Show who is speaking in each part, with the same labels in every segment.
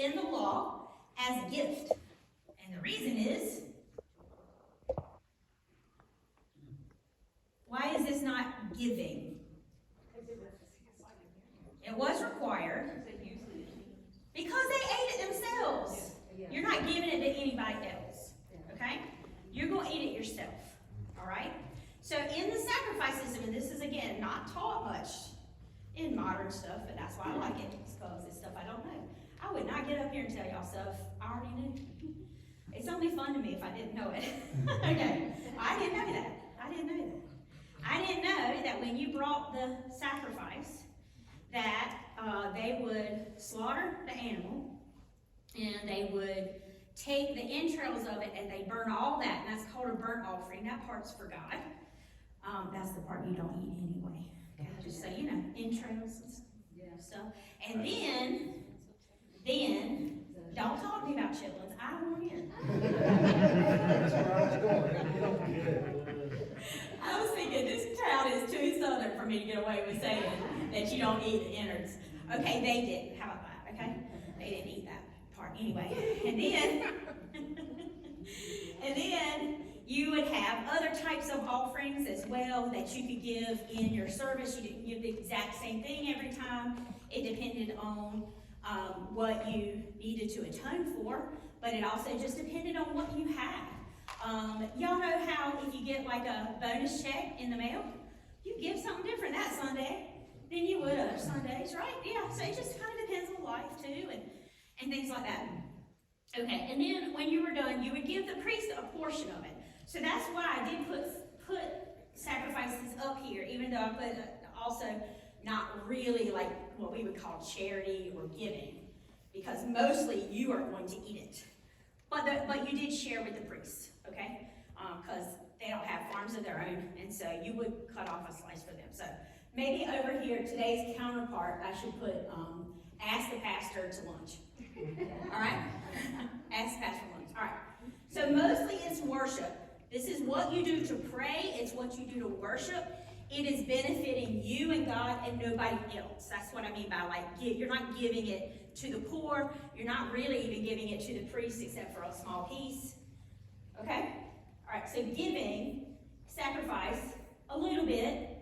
Speaker 1: in the law as gift. And the reason is, why is this not giving? It was required because they ate it themselves. You're not giving it to anybody else, okay? You're going to eat it yourself, all right? So in the sacrifice system, and this is, again, not taught much in modern stuff, but that's why I like it, because it's stuff I don't know. I would not get up here and tell y'all stuff I already knew. It's only fun to me if I didn't know it. Okay, I didn't know that. I didn't know that. I didn't know that when you brought the sacrifice, that they would slaughter the animal, and they would take the entrails of it, and they burn all that, and that's called a burnt offering. That part's for God. That's the part you don't eat anyway. Okay, just so you know, entrails and stuff. And then, don't talk to me about chitlins. I want in.
Speaker 2: That's where I was going.
Speaker 1: I was thinking, this town is too southern for me to get away with saying that you don't eat the innards. Okay, they didn't. How about that? Okay, they didn't eat that part anyway. And then you would have other types of offerings as well that you could give in your service. You didn't give the exact same thing every time. It depended on what you needed to atone for, but it also just depended on what you had. Y'all know how if you get like a bonus check in the mail, you give something different that Sunday than you would other Sundays, right? Yeah, so it just kind of depends on life too, and things like that. Okay, and then when you were done, you would give the priest a portion of it. So that's why I did put sacrifices up here, even though I put also not really like what we would call charity or giving, because mostly you are going to eat it. But you did share with the priests, okay? Because they don't have farms of their own, and so you would cut off a slice for them. So maybe over here, today's counterpart, I should put ask the pastor to lunch. All right? Ask the pastor to lunch. All right. So mostly it's worship. This is what you do to pray. It's what you do to worship. It is benefiting you and God and nobody else. That's what I mean by you're not giving it to the poor. You're not really even giving it to the priest except for a small piece. Okay? All right, so giving, sacrifice, a little bit.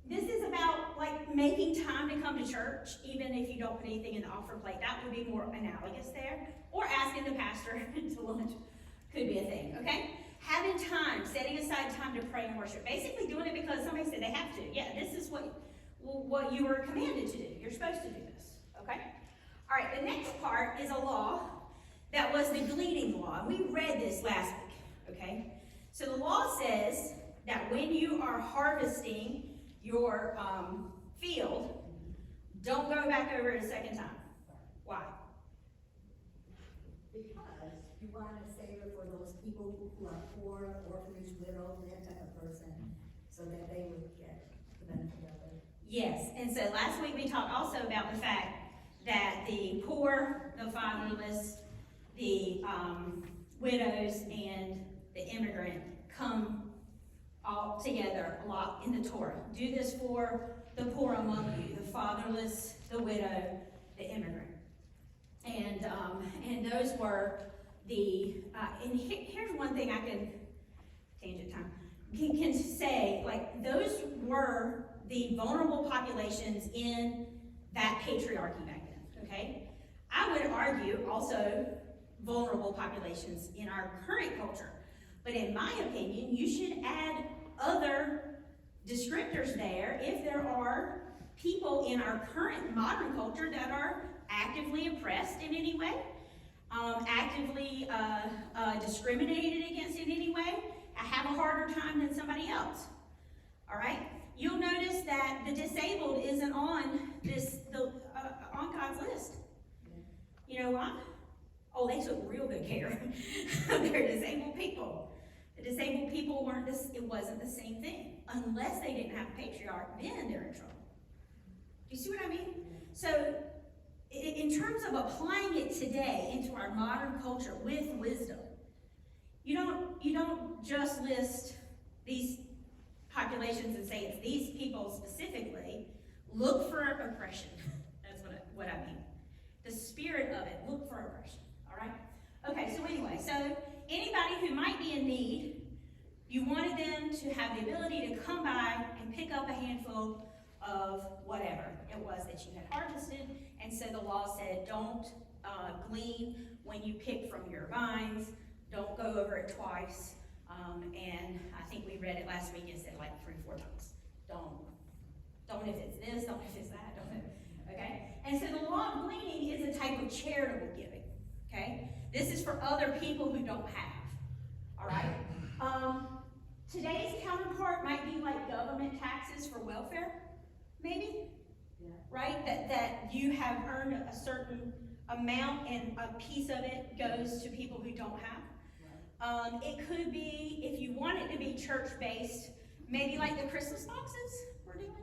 Speaker 1: This is about making time to come to church, even if you don't put anything in the offering plate. That would be more analogous there. Or asking the pastor to lunch could be a thing, okay? Having time, setting aside time to pray and worship. Basically doing it because somebody said they have to. Yeah, this is what you were commanded to do. You're supposed to do this, okay? All right, the next part is a law that was the gleaning law. We read this last week, okay? So the law says that when you are harvesting your field, don't go back over it a second time. Why?
Speaker 3: Because you want to save it for those people who are poor, orphanage, widows, that type of person, so that they would get the benefit of it.
Speaker 1: Yes, and so last week we talked also about the fact that the poor, the fatherless, the widows, and the immigrant come all together a lot in the Torah. Do this for the poor among you, the fatherless, the widow, the immigrant. And those were the, and here's one thing I can, tangent time, can say, those were the vulnerable populations in that patriarchy back then, okay? I would argue also vulnerable populations in our current culture. But in my opinion, you should add other descriptors there if there are people in our current modern culture that are actively oppressed in any way, actively discriminated against in any way, have a harder time than somebody else. All right? You'll notice that the disabled isn't on on God's list. You know why? Oh, they took real good care of their disabled people. The disabled people weren't it wasn't the same thing. Unless they didn't have a patriarch, then they're in trouble. Do you see what I mean? So, in terms of applying it today into our modern culture with wisdom, you don't just list these populations and say it's these people specifically. Look for oppression. That's what I mean. The spirit of it. person, all right? Okay, so anyway, so anybody who might be in need, you wanted them to have the ability to come by and pick up a handful of whatever it was that you had harvested. And so the law said, don't glean when you pick from your vines, don't go over it twice. And I think we read it last week, it said like 3 or 4 times. Don't if it's this, don't if it's that, don't if, okay? And so the law of gleaning is a type of charitable giving, okay? This is for other people who don't have, all right? Today's counterpart might be like government taxes for welfare, maybe, right? That you have earned a certain amount and a piece of it goes to people who don't have. It could be, if you want it to be church-based, maybe like the Christmas boxes we're doing,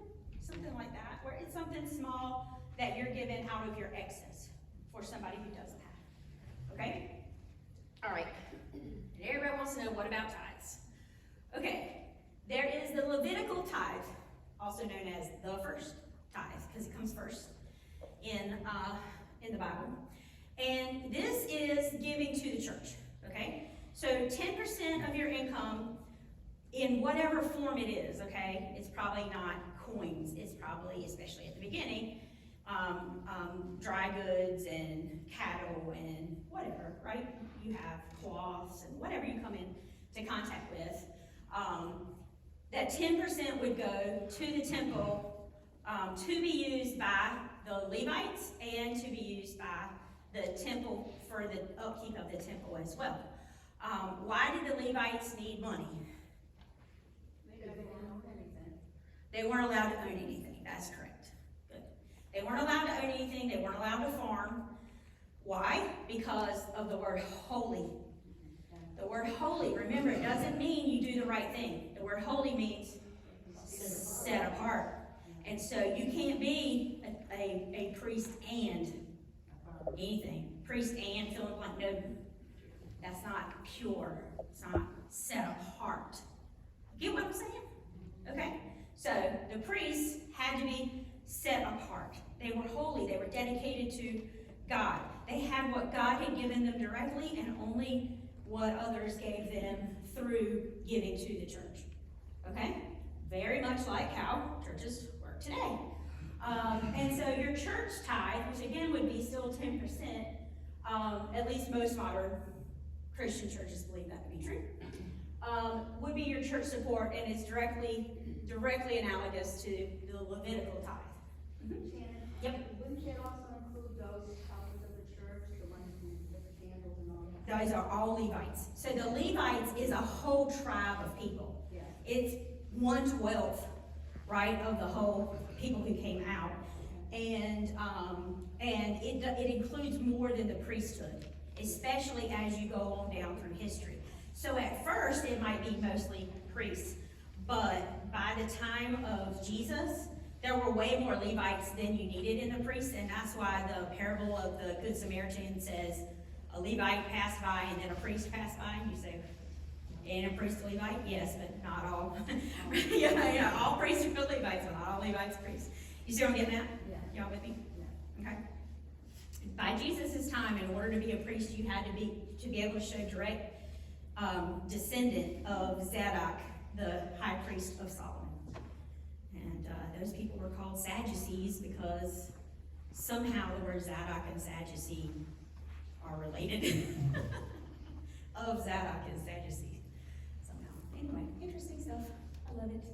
Speaker 1: something like that, where it's something small that you're giving out of your excess for somebody who doesn't have, okay? All right, and everybody wants to know, what about tithes? Okay, there is the Levitical tithe, also known as the first tithe, because it comes first in the Bible. And this is giving to the church, okay? So 10% of your income, in whatever form it is, okay? It's probably not coins, it's probably, especially at the beginning, dry goods and cattle and whatever, right? You have cloths and whatever you come into contact with. That 10% would go to the temple to be used by the Levites and to be used by the temple for the upkeep of the temple as well. Why did the Levites need money?
Speaker 3: Because they don't own anything.
Speaker 1: They weren't allowed to own anything. That's correct. Good. They weren't allowed to own anything. They weren't allowed to farm. Why? Because of the word holy. The word holy, remember, it doesn't mean you do the right thing. The word holy means set apart. And so you can't be a priest and anything. Priest and feeling like, no, that's not pure. It's not set apart. Get what I'm saying? Okay? So the priests had to be set apart. They were holy. They were dedicated to God. They had what God had given them directly and only what others gave them through giving to the church. Okay? Very much like how churches work today. And so your church tithe, which again would be still 10%, at least most modern Christian churches believe that to be true, would be your church support, and it's directly analogous to the Levitical tithe.
Speaker 4: Shannon?
Speaker 1: Yep.
Speaker 4: Wouldn't that also include those helpers of the church, the ones who lit the candles and all that?
Speaker 1: Those are all Levites. So the Levites is a whole tribe of people.
Speaker 4: Yeah.
Speaker 1: It's 1/12, right, of the whole people who came out. And it includes more than the priesthood, especially as you go on down through history. So at first, it might be mostly priests, but by the time of Jesus, there were way more Levites than you needed in the priests, and that's why the parable of the Good Samaritan says, a Levite passed by and then a priest passed by, and you say, and a priest a Levite? Yes, but not all. yeah, all priests are Levites, but not all Levites are priests. You see what I'm getting at?
Speaker 3: Yeah.
Speaker 1: Y'all with me?
Speaker 3: Yeah.
Speaker 1: Okay. By Jesus' time, in order to be a priest, you had to be able to show direct descendant of Zadok, the high priest of Solomon. And those people were called Sadducees because somehow the word Zadok and Sadducee are related. Of Zadok and Sadducee, somehow. Anyway, interesting stuff. I love it.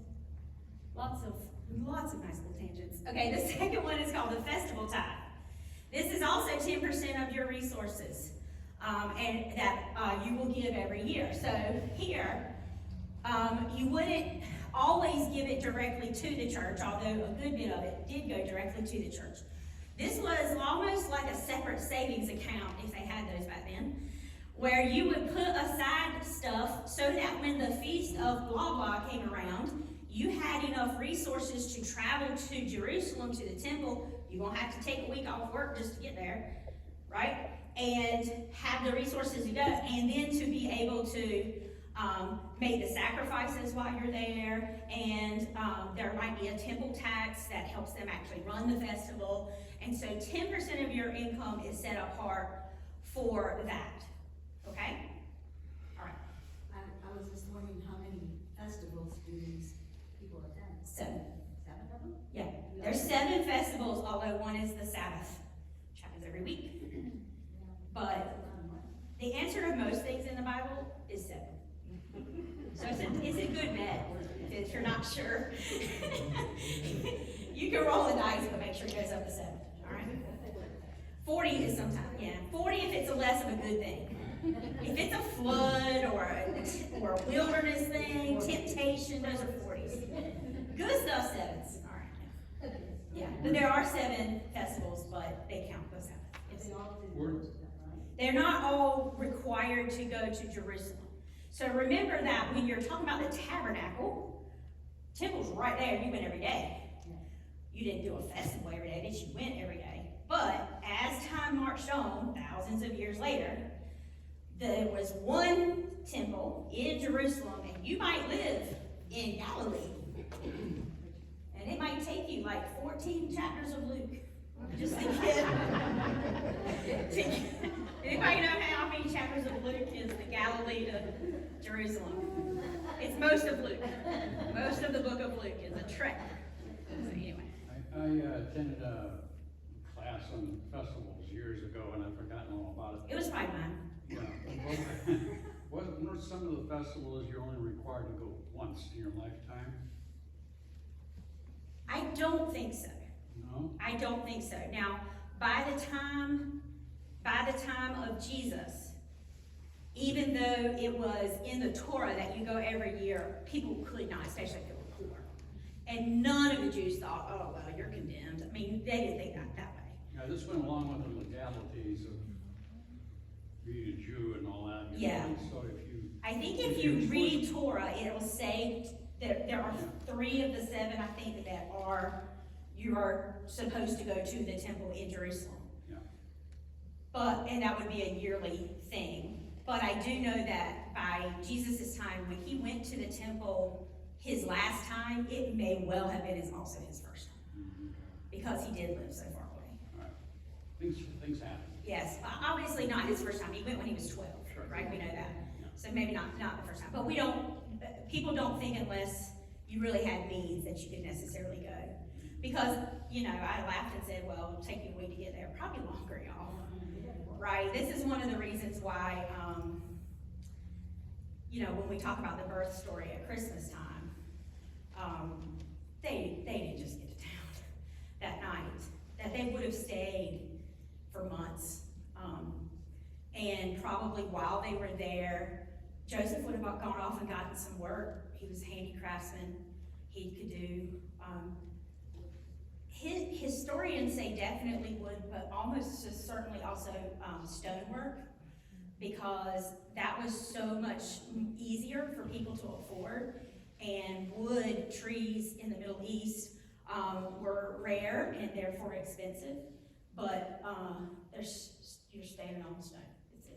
Speaker 1: Lots of nice little tangents. Okay, the second one is called the festival tithe. This is also 10% of your resources, and that you will give every year. So here, you wouldn't always give it directly to the church, although a good bit of it did go directly to the church. This was almost like a separate savings account, if they had those back then, where you would put aside stuff so that when the feast of blah blah came around, you had enough resources to travel to Jerusalem, to the temple. You won't have to take a week off work just to get there, right? And have the resources to go, and then to be able to make the sacrifices while you're there, and there might be a temple tax that helps them actually run the festival. And so 10% of your income is set apart for that, okay? All right,
Speaker 3: I was just wondering how many festivals do these people attend?
Speaker 1: 7.
Speaker 3: 7 of them?
Speaker 1: Yeah, there's 7 festivals, although one is the Sabbath, which happens every week. But the answer to most things in the Bible is 7. So it's a good bet if you're not sure. You can roll the dice, but make sure it goes up to 7, all right? 40 is sometimes, yeah. 40 if it's a less of a good thing. If it's a flood or a wilderness thing, temptation, those are 40s. Good stuff, 7s, all right. Yeah, but there are 7 festivals, but they count the Sabbath. Yes.
Speaker 3: They all do most of them, right?
Speaker 1: They're not all required to go to Jerusalem. So remember that when you're talking about the tabernacle, temple's right there, you went every day. You didn't do a festival every day, but you went every day. But as time marched on, thousands of years later, there was one temple in Jerusalem, and you might live in Galilee. And it might take you like 14 chapters of Luke just to get. Anybody know how many chapters of Luke is the Galilee to Jerusalem? It's most of Luke. Most of the book of Luke is a trek. So anyway.
Speaker 5: I attended a class on festivals years ago, and I've forgotten all about it.
Speaker 1: It was probably mine.
Speaker 5: Yeah. Weren't some of the festivals you're only required to go once in your lifetime?
Speaker 1: I don't think so.
Speaker 5: No?
Speaker 1: I don't think so. Now, by the time of Jesus, even though it was in the Torah that you go every year, people could not, especially if they were poor. And none of the Jews thought, oh, well, you're condemned. I mean, they didn't think that way.
Speaker 5: Yeah, this went along with the legalities of being a Jew and all that. you know,
Speaker 1: Yeah.
Speaker 5: So if you,
Speaker 1: I think if you read Torah, it'll say that there are 3 of the 7, I think, that you are supposed to go to the temple in Jerusalem.
Speaker 5: yeah.
Speaker 1: And that would be a yearly thing. But I do know that by Jesus' time, when he went to the temple his last time, it may well have been also his first time. Because he did live so far away.
Speaker 5: All right. Things happen.
Speaker 1: Yes, obviously not his first time. He went when he was 12, right? We know that. So maybe not the first time. But people don't think unless you really had means that you could necessarily go. Because, I laughed and said, well, it'll take you a week to get there. Probably longer, y'all. Right? This is one of the reasons why, when we talk about the birth story at Christmas time, they didn't just get to town that night. That they would have stayed for months. And probably while they were there, Joseph would have gone off and gotten some work. He was a handy craftsman. He could do, historians say definitely wood, but almost certainly also stonework, because that was so much easier for people to afford. And wood, trees in the Middle East were rare and therefore expensive, but you're standing on stone.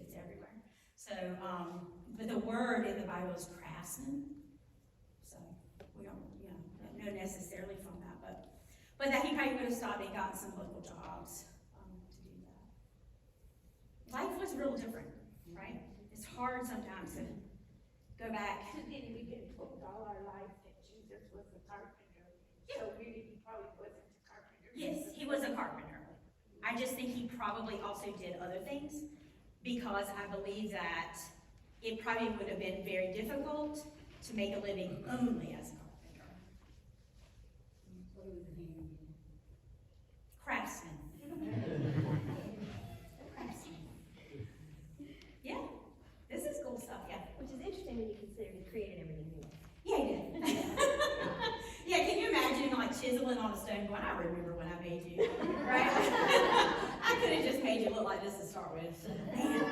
Speaker 1: It's everywhere. So, but the word in the Bible is craftsman. So we don't, know necessarily from that, but that he probably would have stopped and gotten some local jobs to do that. Life was real different, right? It's hard sometimes to go back.
Speaker 4: Didn't we get told all our life that Jesus was a carpenter? So really, he probably wasn't a carpenter.
Speaker 1: Yes, he was a carpenter. I just think he probably also did other things, because I believe that it probably would have been very difficult to make a living only as a carpenter.
Speaker 3: What was the name again?
Speaker 1: Craftsman. Craftsman. Yeah, this is cool stuff, yeah.
Speaker 6: Which is interesting when you consider he created everything he was.
Speaker 1: Yeah, he did. Yeah, can you imagine like chiseling on a stone going, I remember when I made you, right? I could have just made you look like this to start with. Man.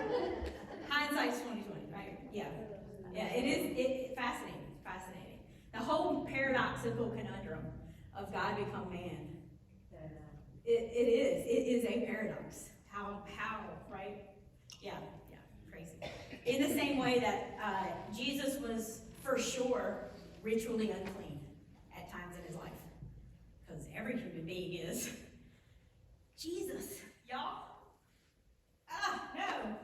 Speaker 1: Hindsight's 20/20, right? Yeah. Yeah, it's fascinating. The whole paradoxical conundrum of God become man. It is a paradox. How, right? Yeah, crazy. In the same way that Jesus was for sure ritually unclean at times in his life, because every human being is. Jesus, y'all. No.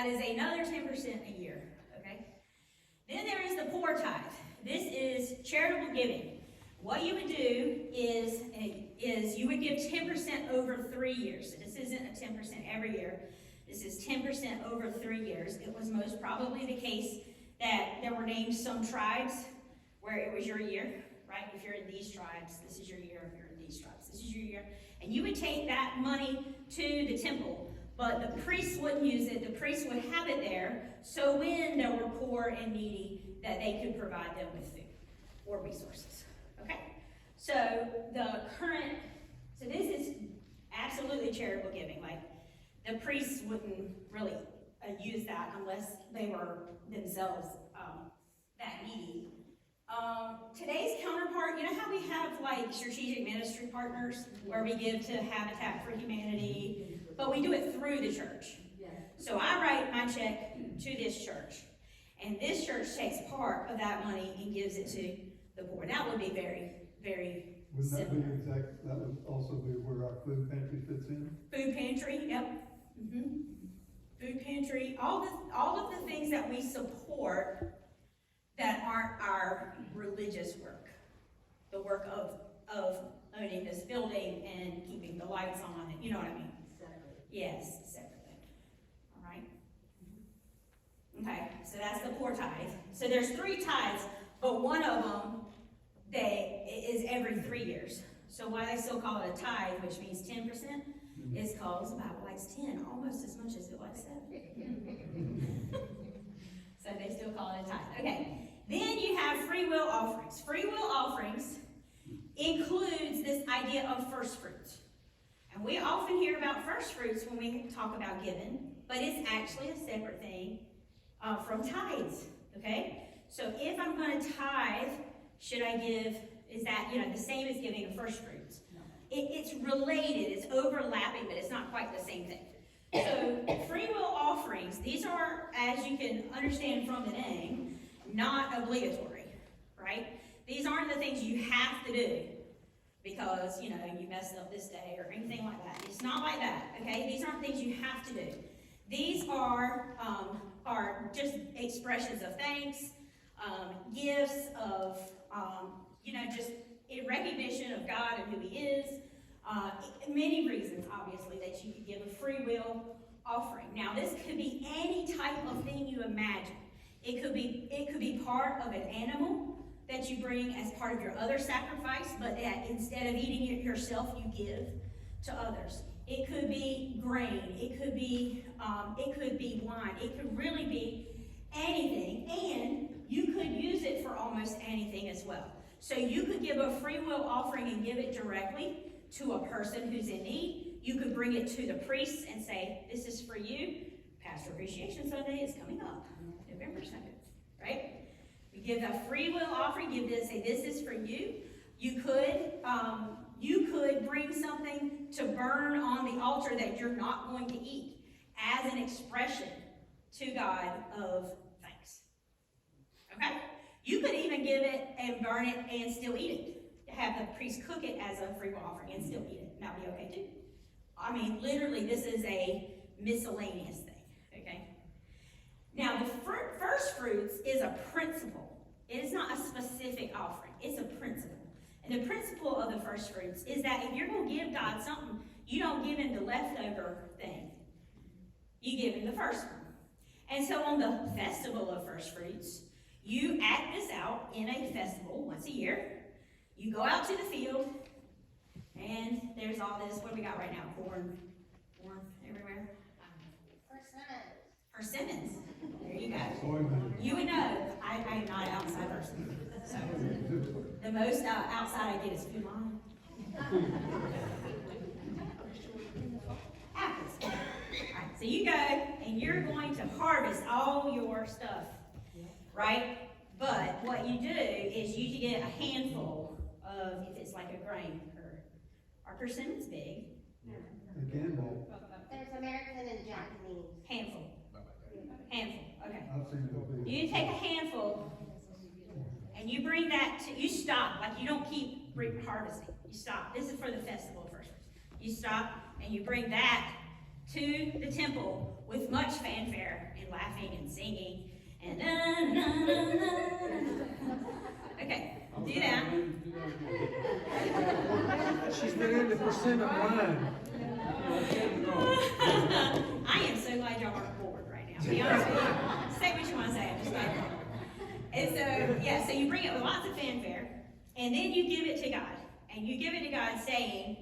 Speaker 1: That is another 10% a year, okay? Then there is the poor tithe. This is charitable giving. What you would do is you would give 10% over 3 years. So this isn't a 10% every year. This is 10% over 3 years. It was most probably the case that there were named some tribes where it was your year, right? If you're in these tribes, this is your year. If you're in these tribes, this is your year. And you would take that money to the temple, but the priests wouldn't use it. The priests would have it there, so when there were poor and needy, that they could provide them with food or resources, okay? So this is absolutely charitable giving. Like, the priests wouldn't really use that unless they were themselves that needy. Today's counterpart, you know how we have like strategic ministry partners where we give to Habitat for Humanity, but we do it through the church. So I write my check to this church, and this church takes part of that money and gives it to the poor. That would be very, very
Speaker 7: Wouldn't that be
Speaker 1: similar.
Speaker 7: that would also be where our food pantry fits in?
Speaker 1: Food pantry, yep. Food pantry, all of the things that we support that aren't our religious work. The work of owning this building and keeping the lights on, and you know what I mean? Yes, separately. All right? Okay, so that's the poor tithe. So there's 3 tithes, but one of them is every 3 years. So why they still call it a tithe, which means 10%, is because the Bible likes 10 almost as much as it likes 7. So they still call it a tithe. Okay. Then you have free will offerings. Free will offerings includes this idea of first fruits. And we often hear about first fruits when we talk about giving, but it's actually a separate thing from tithes, okay? So if I'm going to tithe, should I give, is that, the same as giving a first fruits? No. It's related, it's overlapping, but it's not quite the same thing. So free will offerings, these are, as you can understand from the name, not obligatory, right? These aren't the things you have to do because, you messed up this day or anything like that. It's not like that, okay? These aren't things you have to do. These are just expressions of thanks, gifts of, just in recognition of God and who He is. Many reasons, obviously, that you could give a free will offering. Now, this could be any type of thing you imagine. It could be part of an animal that you bring as part of your other sacrifice, but that instead of eating it yourself, you give to others. It could be grain. It could be wine. It could really be anything, and you could use it for almost anything as well. So you could give a free will offering and give it directly to a person who's in need. You could bring it to the priests and say, this is for you. Pastor Appreciation Sunday is coming up, November 2nd, right? We give a free will offering, say this is for you. You could bring something to burn on the altar that you're not going to eat as an expression to God of thanks. Okay? You could even give it and burn it and still eat it. Have the priest cook it as a free will offering and still eat it. And that would be okay too. I mean, literally, this is a miscellaneous thing, okay? Now, the first fruits is a principle. It is not a specific offering. It's a principle. And the principle of the first fruits is that if you're going to give God something, you don't give Him the leftover thing. You give Him the first one. And so on the festival of first fruits, you act this out in a festival once a year. You go out to the field, and there's all this, what do we got right now? Corn everywhere? Persimmons. There you go. You would know, I'm not an outside person. So, the most outside I get is food line. Apples. All right, so you go, and you're going to harvest all your stuff, right? But what you do is you get a handful of, if it's like a grain, are persimmons big?
Speaker 7: They can be.
Speaker 6: There's American and Japanese.
Speaker 1: Handful, okay.
Speaker 7: I've seen it big.
Speaker 1: You take a handful, and you bring that to, you stop, like you don't keep harvesting. You stop. This is for the festival first. You stop, and you bring that to the temple with much fanfare and laughing and singing and na na na na na. Okay, do that.
Speaker 2: She's been in the percent of line.
Speaker 1: I am so glad y'all aren't bored right now. Be honest with you. Say what you want to say. I'm just glad y'all aren't. And so, yeah, so you bring it with lots of fanfare, and then you give it to God. And you give it to God saying,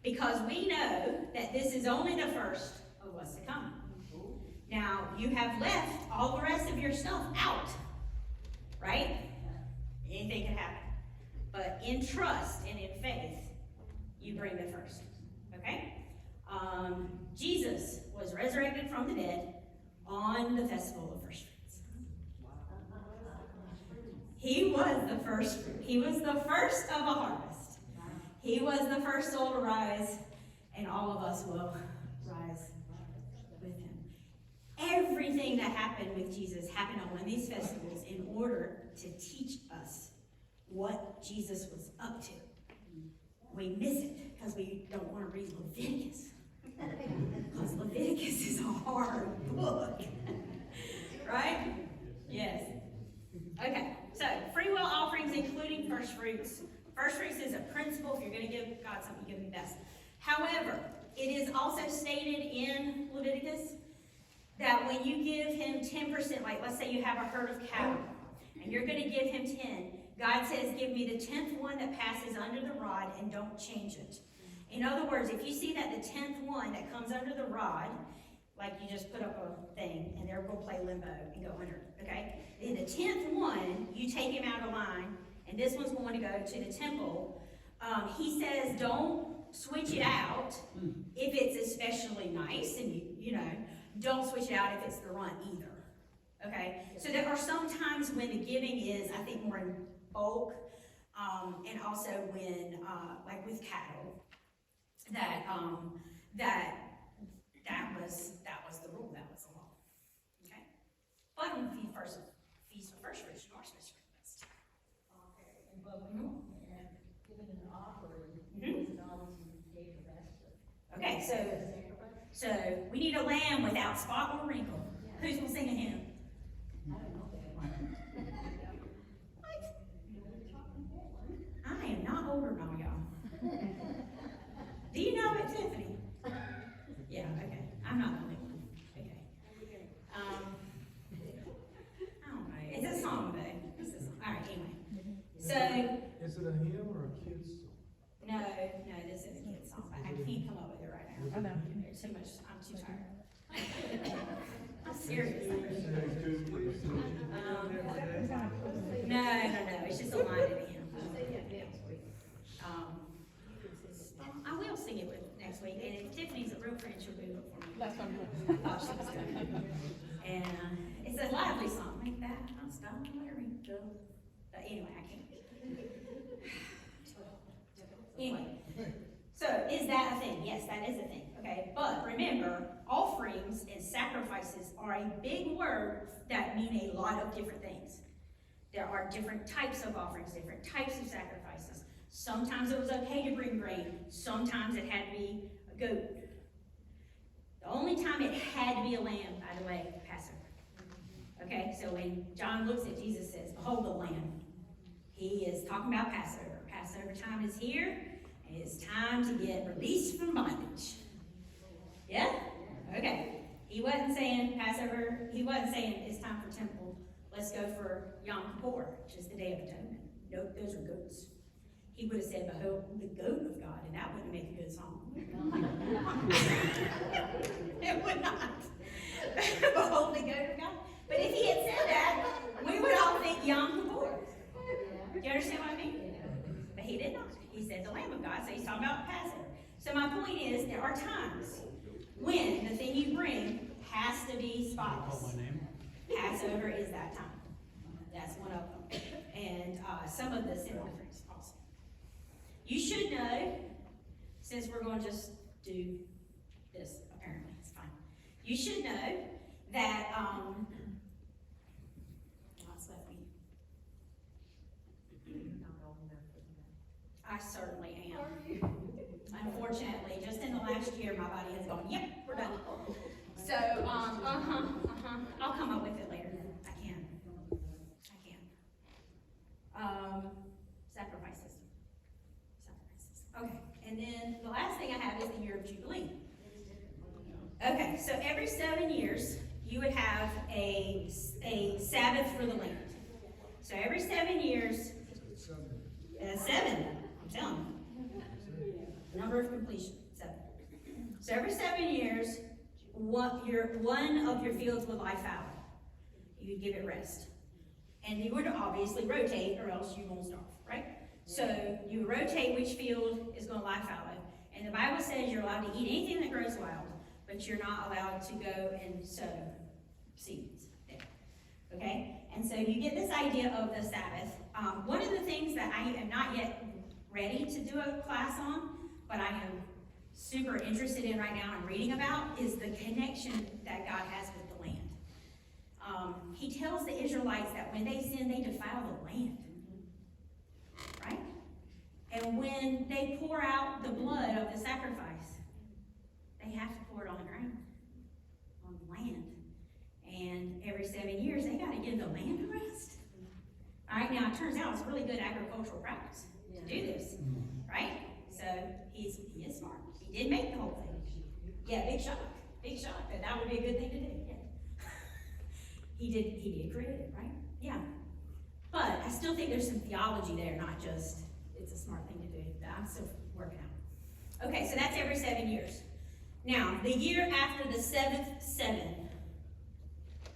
Speaker 1: because we know that this is only the first of what's to come. Now, you have left all the rest of your stuff out, right? Anything can happen. But in trust and in faith, you bring the first, okay? Jesus was resurrected from the dead on the festival of first fruits. He was the first fruit. He was the first of a harvest. He was the first soul to rise, and all of us will rise with him. Everything that happened with Jesus happened on one of these festivals in order to teach us what Jesus was up to. We miss it because we don't want to read Leviticus. Because Leviticus is a hard book. Right? Yes. Okay, so free will offerings including first fruits. First fruits is a principle. If you're going to give God something, give him the best. However, it is also stated in Leviticus that when you give him 10%, like let's say you have a herd of cattle, and you're going to give him 10, God says, give me the 10th one that passes under the rod and don't change it. In other words, if you see that the 10th one that comes under the rod, like you just put up a thing and they're going to play limbo and go under, okay? Then the 10th one, you take him out of line, and this one's going to go to the temple. He says, don't switch it out if it's especially nice, and you know, don't switch it out if it's the runt either, okay? So there are some times when the giving is, I think, more in bulk, and also when, like with cattle, that was the rule, that was the law, okay? But on the feast of first fruits, you are supposed to bring the best.
Speaker 8: Given an offering,
Speaker 1: Mhm.
Speaker 8: wasn't always you gave the best of.
Speaker 1: Okay, so we need a lamb without spot or wrinkle. Who's gonna sing a hymn?
Speaker 8: I don't know that.
Speaker 1: What? I am not older than all y'all. Do you know it, Tiffany? Yeah, okay. I'm not the only one. Okay. I don't know. It's a song though. It's a song. All right, anyway. So,
Speaker 2: Is it a hymn or a kid's song?
Speaker 1: no, this is a kid's song, but I can't come up with it right now.
Speaker 2: I know.
Speaker 1: There's too much, I'm too tired. I'm serious. No, it's just a line of hymn. I will sing it with next week, and if Tiffany's a real friend, she'll do it for me.
Speaker 9: That's what I'm
Speaker 1: I thought she was gonna. And it's a lively song, like that, I'll stop, let her go. But anyway, I can't. Anyway, so is that a thing? Yes, that is a thing, okay? But remember, offerings and sacrifices are a big word that mean a lot of different things. There are different types of offerings, different types of sacrifices. Sometimes it was okay to bring grain. Sometimes it had to be a goat. The only time it had to be a lamb, by the way, Passover. Okay, so when John looks at Jesus and says, behold the lamb, he is talking about Passover. Passover time is here, and it's time to get released from bondage. Yeah? Okay. He wasn't saying Passover, he wasn't saying it's time for temple. Let's go for Yom Kippur, which is the Day of Atonement. Nope, those are goats. He would have said, behold the goat of God, and that wouldn't make a good song. It would not. Behold the goat of God. But if he had said that, we would all think Yom Kippur. Do you understand what I mean? But he did not. He said the Lamb of God, so he's talking about Passover. So my point is, there are times when the thing you bring has to be spotless.
Speaker 5: Call my name.
Speaker 1: Passover is that time. That's one of them. And some of the sin offerings also. You should know, since we're going to just do this, apparently, it's fine. You should know that, what's left me? I certainly am. Unfortunately, just in the last year, my body has gone, yep, we're done. So, I'll come up with it later. I can. Sacrifices. Okay, and then the last thing I have is the year of Jubilee. Okay, so every 7 years, you would have a Sabbath for the land. So every 7 years, 7, I'm telling you. Number of completion, 7. So every 7 years, one of your fields would lie fallow. You would give it rest. And you would obviously rotate or else you won't starve, right? So you rotate which field is gonna lie fallow. And the Bible says you're allowed to eat anything that grows wild, but you're not allowed to go and sow seeds there, okay? And so you get this idea of the Sabbath. One of the things that I am not yet ready to do a class on, but I am super interested in right now and reading about, is the connection that God has with the land. He tells the Israelites that when they sin, they defile the land, right? And when they pour out the blood of the sacrifice, they have to pour it on the ground, on the land. And every 7 years, they got to give the land a rest. All right, now it turns out it's a really good agricultural practice to do this, right? So he is smart. He did make the whole thing. Yeah, big shock, that would be a good thing to do, yeah. He did create it, right? Yeah. But I still think there's some theology there, not just, it's a smart thing to do, that I'm still working out. Okay, so that's every 7 years. Now, the year after the 7th 7,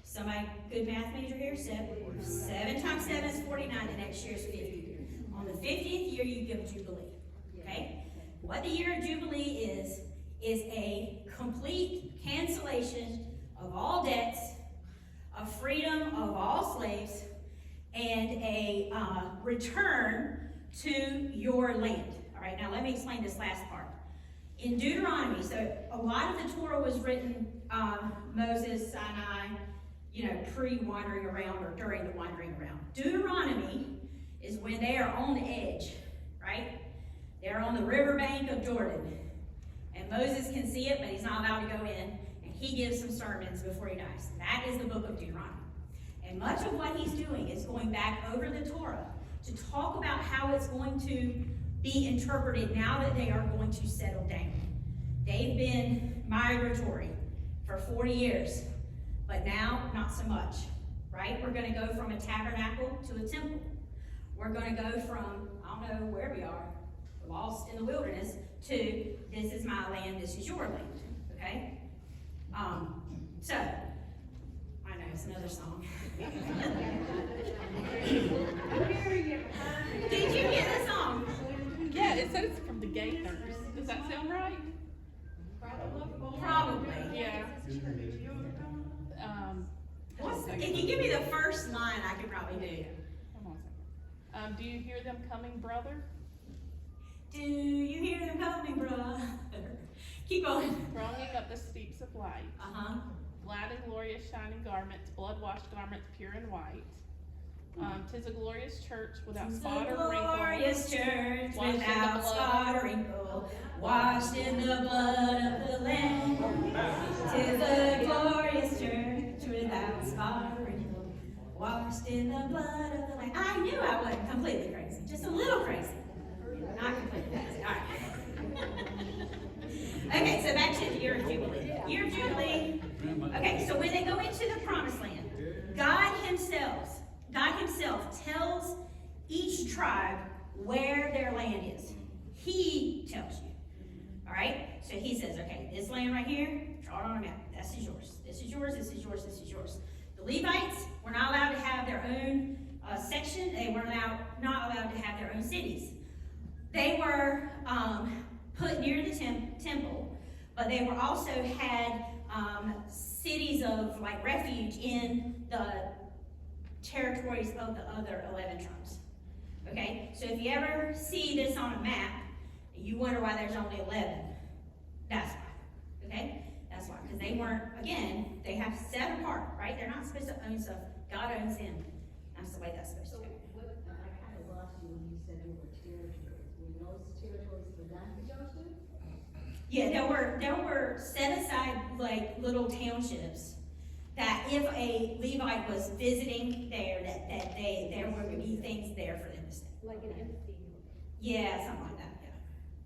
Speaker 1: somebody, good math major here, 7 times 7 is 49, the next year is 50. On the 50th year, you give Jubilee, okay? What the year of Jubilee is a complete cancellation of all debts, a freedom of all slaves, and a return to your land. All right, now let me explain this last part. In Deuteronomy, so a lot of the Torah was written, Moses, Sinai, pre-wandering around or during the wandering around. Deuteronomy is when they are on the edge, right? They're on the riverbank of Jordan. And Moses can see it, but he's not allowed to go in. And he gives some sermons before he dies. That is the book of Deuteronomy. And much of what he's doing is going back over the Torah to talk about how it's going to be interpreted now that they are going to settle down. They've been migratory for 40 years, but now not so much, right? We're going to go from a tabernacle to a temple. We're going to go from, I don't know where we are, lost in the wilderness, to this is my land, this is your land, okay? So, I know, it's another song. Did you get the song?
Speaker 9: Yeah, it said it's from the Gators. Does that sound right?
Speaker 1: Probably.
Speaker 9: Yeah.
Speaker 1: If you give me the first line, I could probably do.
Speaker 9: Hold on a second. Do you hear them coming, brother?
Speaker 1: Do you hear them coming, brother? Keep going.
Speaker 9: Thronging up the steeps of light.
Speaker 1: Uh-huh.
Speaker 9: Glad and glorious shining garments, blood-washed garments pure and white. 'Tis a glorious church without spot or wrinkle.
Speaker 1: Glorious church
Speaker 9: Washed in the
Speaker 1: without
Speaker 9: blood.
Speaker 1: spot or wrinkle, washed in the blood of the Lamb. 'Tis a glorious church without spot or wrinkle, washed in the blood of the Lamb. I knew I wasn't completely crazy, just a little crazy. Not completely crazy. All right. Okay, so back to the year of Jubilee. Year of Jubilee. Okay, so when they go into the Promised Land, God Himself tells each tribe where their land is. He tells you. All right? So He says, okay, this land right here, draw it on a map. This is yours. This is yours. This is yours. This is yours. The Levites were not allowed to have their own section. They were not allowed to have their own cities. They were put near the temple, but they were also had cities of like refuge in the territories of the other 11 tribes. Okay, so if you ever see this on a map, you wonder why there's only 11. That's why. Okay, that's why, because they weren't. Again, they have set apart, right? They're not supposed to own stuff. God owns them. That's the way that's supposed to
Speaker 8: So
Speaker 1: go.
Speaker 8: what, I kind of lost you when you said there were territories. Were those territories for them to go to?
Speaker 1: Yeah, there were set aside like little townships that if a Levite was visiting there, there would be things there for them to stay.
Speaker 4: Like an MC.
Speaker 1: Yeah, something like that,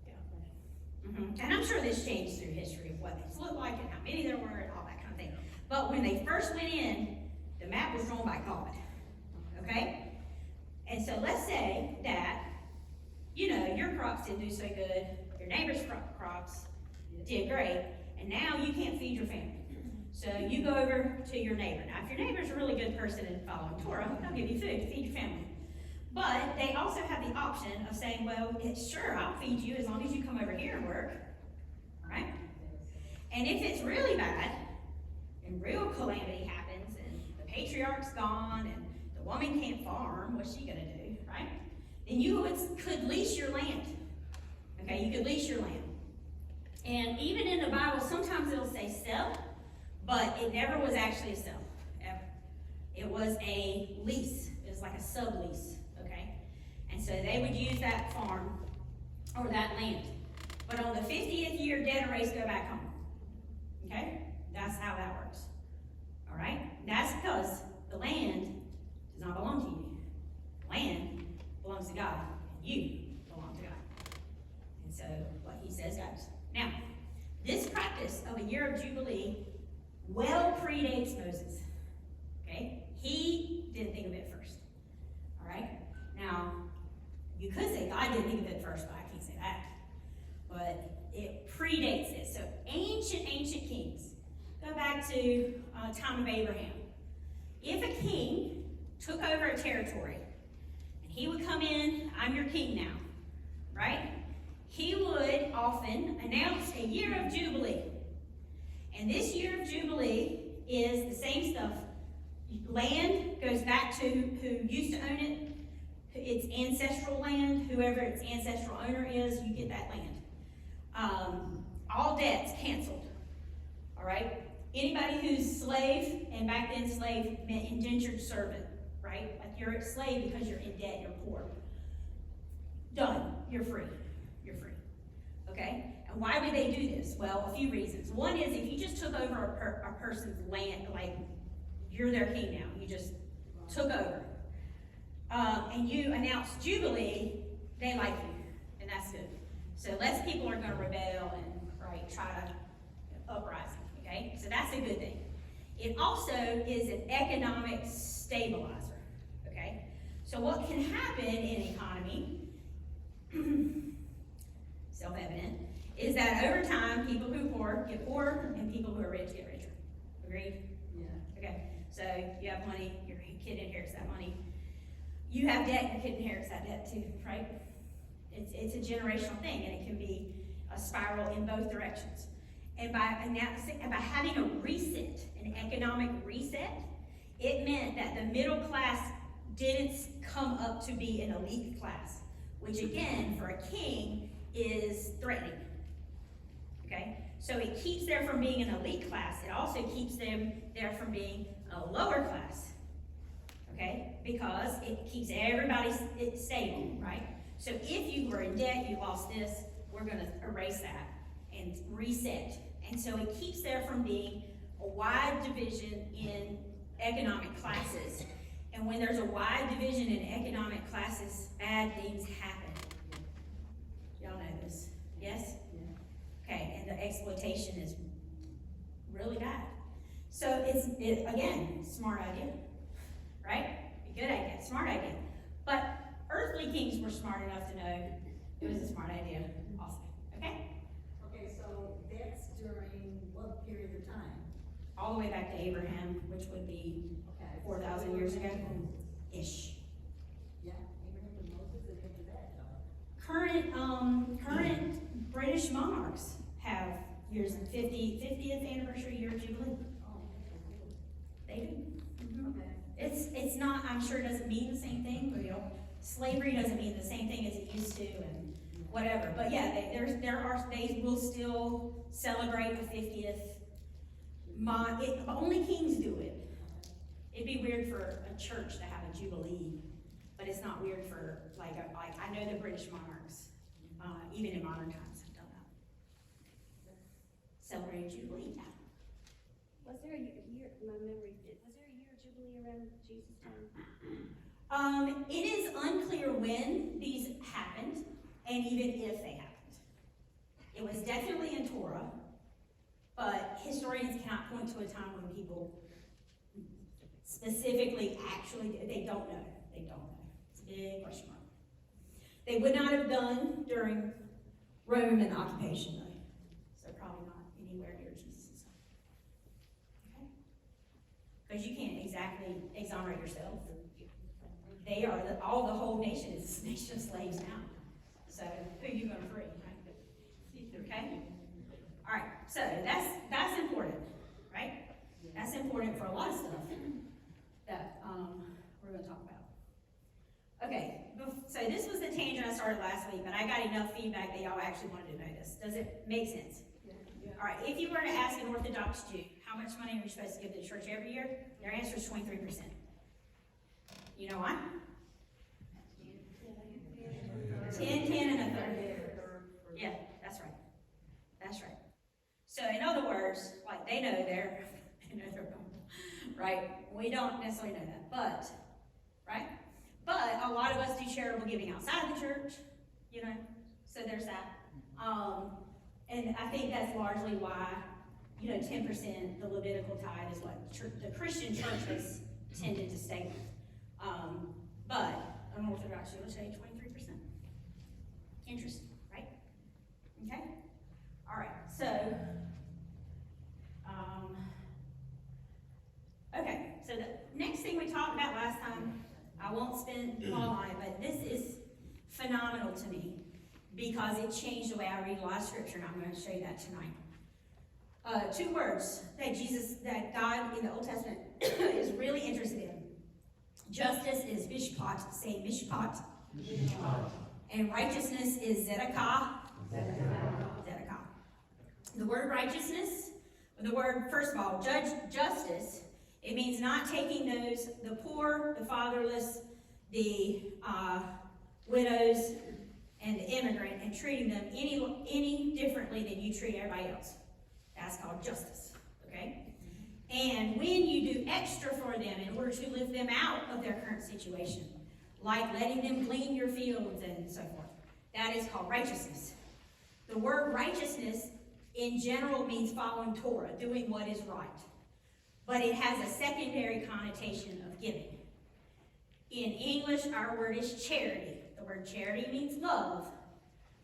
Speaker 1: yeah. And I'm sure this changed through history of what these looked like and how many there were and all that kind of thing. But when they first went in, the map was drawn by God, okay? And so let's say that, you know, your crops didn't do so good, your neighbor's crops did great, and now you can't feed your family. So you go over to your neighbor. Now, if your neighbor's a really good person and following Torah, they'll give you food to feed your family. But they also have the option of saying, well, sure, I'll feed you as long as you come over here and work, right? And if it's really bad, and real calamity happens, and the patriarch's gone, and the woman can't farm, what's she gonna do, right? Then you could lease your land, okay? You could lease your land. And even in the Bible, sometimes it'll say sell, but it never was actually a sell, ever. It was a lease. It was like a sublease, okay? And so they would use that farm or that land. But on the 50th year, dead erase, go back home, okay? That's how that works, all right? That's because the land does not belong to you. Land belongs to God, and you belong to God. And so what he says goes. Now, this practice of a year of Jubilee well predates Moses, okay? He didn't think of it first, all right? Now, you could say God didn't think of it first, but I can't say that. But it predates it. So ancient kings, go back to time of Abraham. If a king took over a territory, and he would come in, I'm your king now, right? He would often announce a year of Jubilee. And this year of Jubilee is the same stuff. Land goes back to who used to own it. It's ancestral land. Whoever its ancestral owner is, you get that land. All debts canceled. All right? Anybody who's slave, and back then slave meant indentured servant, right? Like you're a slave because you're in debt, you're poor. Done. You're free. You're free. Okay? And why would they do this? Well, a few reasons. One is if you just took over a person's land, like you're their king now, you just took over, and you announced Jubilee, they like you, and that's good. So less people are going to rebel and try to uprising. Okay, so that's a good thing. It also is an economic stabilizer. Okay, so what can happen in an economy, self-evident, is that over time, people who are poor get poorer and people who are rich get richer. Agreed?
Speaker 8: Yeah.
Speaker 1: Okay, so you have money, your kid inherits that money. You have debt, your kid inherits that debt too, right? It's a generational thing, and it can be a spiral in both directions. And by having a reset, an economic reset, it meant that the middle class didn't come up to be an elite class, which again, for a king, is threatening. Okay? So it keeps them from being an elite class. It also keeps them there from being a lower class. Okay? Because it keeps everybody stable, right? So if you were in debt, you lost this, we're going to erase that and reset. And so it keeps there from being a wide division in economic classes. And when there's a wide division in economic classes, bad things happen. Y'all know this, yes? Yeah. Okay, and the exploitation is really bad. So again, smart idea, right? A good idea, smart idea. But earthly kings were smart enough to know it was a smart idea also, okay?
Speaker 3: Okay, so that's during what period of time?
Speaker 1: All the way back to Abraham, which would be
Speaker 3: Okay.
Speaker 1: 4,000 years ago-ish.
Speaker 3: Yeah, Abraham and Moses and after that,
Speaker 1: Current British monarchs have years in 50th anniversary year of Jubilee.
Speaker 3: Oh,
Speaker 1: They do. Mhm.
Speaker 3: okay.
Speaker 1: It's not, I'm sure it doesn't mean the same thing, but slavery doesn't mean the same thing as it used to and whatever. But yeah, they will still celebrate a 50th. Only kings do it. It'd be weird for a church to have a Jubilee, but it's not weird for, like I know the British monarchs, even in modern times, have done celebrated Jubilee.
Speaker 4: Was there a year, my memory, was there a year of Jubilee around Jesus' time?
Speaker 1: It is unclear when these happened, and even if they happened. It was definitely in Torah, but historians cannot point to a time when people specifically actually, they don't know. They don't know. It's a big question mark. They would not have done during Roman occupation, though. So probably not anywhere near Jesus' time. Okay? Because you can't exactly exonerate yourself. They are, the whole nation is a nation of slaves now. So who are you gonna free, right? Okay? All right, so that's important, right? That's important for a lot of stuff that we're gonna talk about. Okay, so this was the tangent I started last week, but I got enough feedback that y'all actually wanted to know this. Does it make sense?
Speaker 4: Yeah.
Speaker 1: All right, if you were to ask an Orthodox Jew, how much money are you supposed to give to the church every year? Their answer is 23%. You know why? 10, 10, and a third. Yeah, that's right. That's right. So in other words, like they know they're normal, right? We don't necessarily know that, but, right? But a lot of us do charitable giving outside the church, you know, so there's that. And I think that's largely why, 10%, the Levitical tithe is what the Christian church has tended to stay with. But an Orthodox Jew will say 23%. Interesting, right? Okay? All right, so, okay, so the next thing we talked about last time, I won't spend all on it, but this is phenomenal to me because it changed the way I read a lot of scripture, and I'm going to show you that tonight. 2 words that God in the Old Testament is really interested in. Justice is mishpat, say mishpat. And righteousness is zedekah. Zedekah. The word righteousness, the word, first of all, justice, it means not taking the poor, the fatherless, the widows, and the immigrant, and treating them any differently than you treat everybody else. That's called justice, okay? And when you do extra for them in order to lift them out of their current situation, like letting them glean your fields and so forth, that is called righteousness. The word righteousness in general means following Torah, doing what is right. But it has a secondary connotation of giving. In English, our word is charity. The word charity means love,